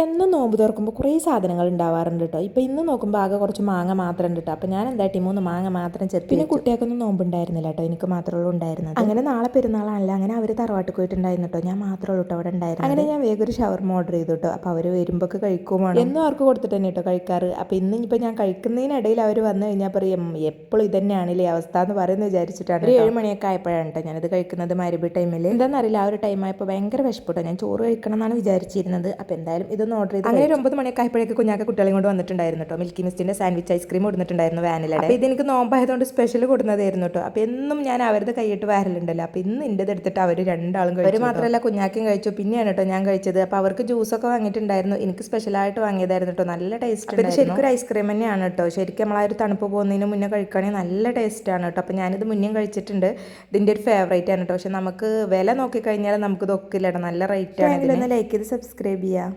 എന്നും നോമ്പ് തുറക്കുമ്പോൾ കുറേ സാധനങ്ങൾ ഉണ്ടാവാറുണ്ട് കേട്ടോ. ഇപ്പോൾ ഇന്ന് നോക്കുമ്പോൾ ആകെ കുറച്ച് മാങ്ങ മാത്രം ഉണ്ട് കേട്ടോ. അപ്പോൾ ഞാൻ എന്താട്ടി 3 മാങ്ങ മാത്രം ചെത്തി. പിന്നെ കുട്ടികൾക്കൊന്നും നോമ്പുണ്ടായിരുന്നില്ല കേട്ടോ, എനിക്ക് മാത്രമേ ഉള്ളൂ ഉണ്ടായിരുന്നത്. അങ്ങനെ നാളെ പെരുന്നാളാണല്ലോ, അങ്ങനെ അവർ തറവാട്ടിൽ പോയിട്ടുണ്ടായിരുന്നു കേട്ടോ. ഞാൻ മാത്രമേ ഉള്ളൂ കേട്ടോ അവിടെ ഉണ്ടായിരുന്നു. അങ്ങനെ ഞാൻ വേഗം ഒരു ഷവർമ ഓർഡർ ചെയ്തു കേട്ടോ. അപ്പോൾ അവർ വരുമ്പോൾ കഴിക്കുമോ എന്നും അവർക്ക് കൊടുത്തിട്ട് തന്നെ കേട്ടോ കഴിക്കാറ്. അപ്പോൾ ഇന്ന് ഇപ്പോൾ ഞാൻ കഴിക്കുന്നതിനിടയിൽ അവർ വന്നു കഴിഞ്ഞാൽ പറയും എപ്പോഴും ഇതന്നെയാണല്ലേ അവസ്ഥ എന്ന് പറയുന്നത് വിചാരിച്ചിട്ടാണ്. ഒരു 7 മണിയൊക്കെ ആയപ്പോഴാണ് കേട്ടോ ഞാനത് കഴിക്കുന്നത്, മഗ്‌രിബ് ടൈമിൽ. എന്താണെന്നറിയില്ല, ആ ഒരു ടൈം ആയപ്പോൾ ഭയങ്കര വിശപ്പിട്ടോ. ഞാൻ ചോറ് കഴിക്കണം എന്നാണ് വിചാരിച്ചിരുന്നത്. അപ്പോൾ എന്തായാലും ഇതൊന്ന് ഓർഡർ ചെയ്ത് അങ്ങനെ 9 മണിയൊക്കെ ആയപ്പോഴേക്ക് കുഞ്ഞാക്ക കുട്ടികളെ കൊണ്ട് വന്നിട്ടുണ്ടായിരുന്നു കേട്ടോ. മിൽക്കി മിസ്റ്റിന്റെ സാൻഡ്വിച്ച് ഐസ്ക്രീം കൊടുത്തിട്ടുണ്ടായിരുന്നു വാനിലയുടെ. അപ്പോൾ ഇതെനിക്ക് നോമ്പായതുകൊണ്ട് സ്പെഷ്യൽ കൊടുക്കുന്നതായിരുന്നു കേട്ടോ. അപ്പോൾ എന്നും ഞാൻ അവരുടെ കൈയിട്ട് വരലുണ്ടല്ലോ. അപ്പോൾ ഇന്ന് ഇൻ്റെത് എടുത്തിട്ട് അവർ രണ്ടാളും കഴിച്ചു. അവർ മാത്രമല്ല കുഞ്ഞാക്കയും കഴിച്ചു. പിന്നെയാണ് കേട്ടോ ഞാൻ കഴിച്ചത്. അപ്പോൾ അവർക്ക് ജ്യൂസൊക്കെ വാങ്ങിയിട്ടുണ്ടായിരുന്നു. എനിക്ക് സ്പെഷ്യലായിട്ട് വാങ്ങിയതായിരുന്നു കേട്ടോ. നല്ല ടേസ്റ്റ് ഉണ്ട്. ശരിക്കും ഒരു ഐസ്ക്രീം തന്നെയാണ് കേട്ടോ. ശരിക്കും നമ്മളാ ഒരു തണുപ്പ് പോകുന്നതിന് മുന്നേ കഴിക്കുകയാണെങ്കിൽ നല്ല ടേസ്റ്റാണ് കേട്ടോ. അപ്പോൾ ഞാനിത് മുന്നേ കഴിച്ചിട്ടുണ്ട്. ഇതിൻ്റെ ഒരു ഫേവറേറ്റ് ആണ് കേട്ടോ. പക്ഷെ നമുക്ക് വില നോക്കിക്കഴിഞ്ഞാൽ നമുക്ക് ഇതൊക്കില്ല കേട്ടോ. നല്ല റേറ്റ് ആണ്. ലൈക്ക് ചെയ്ത് സബ്സ്ക്രൈബ് ചെയ്യുക.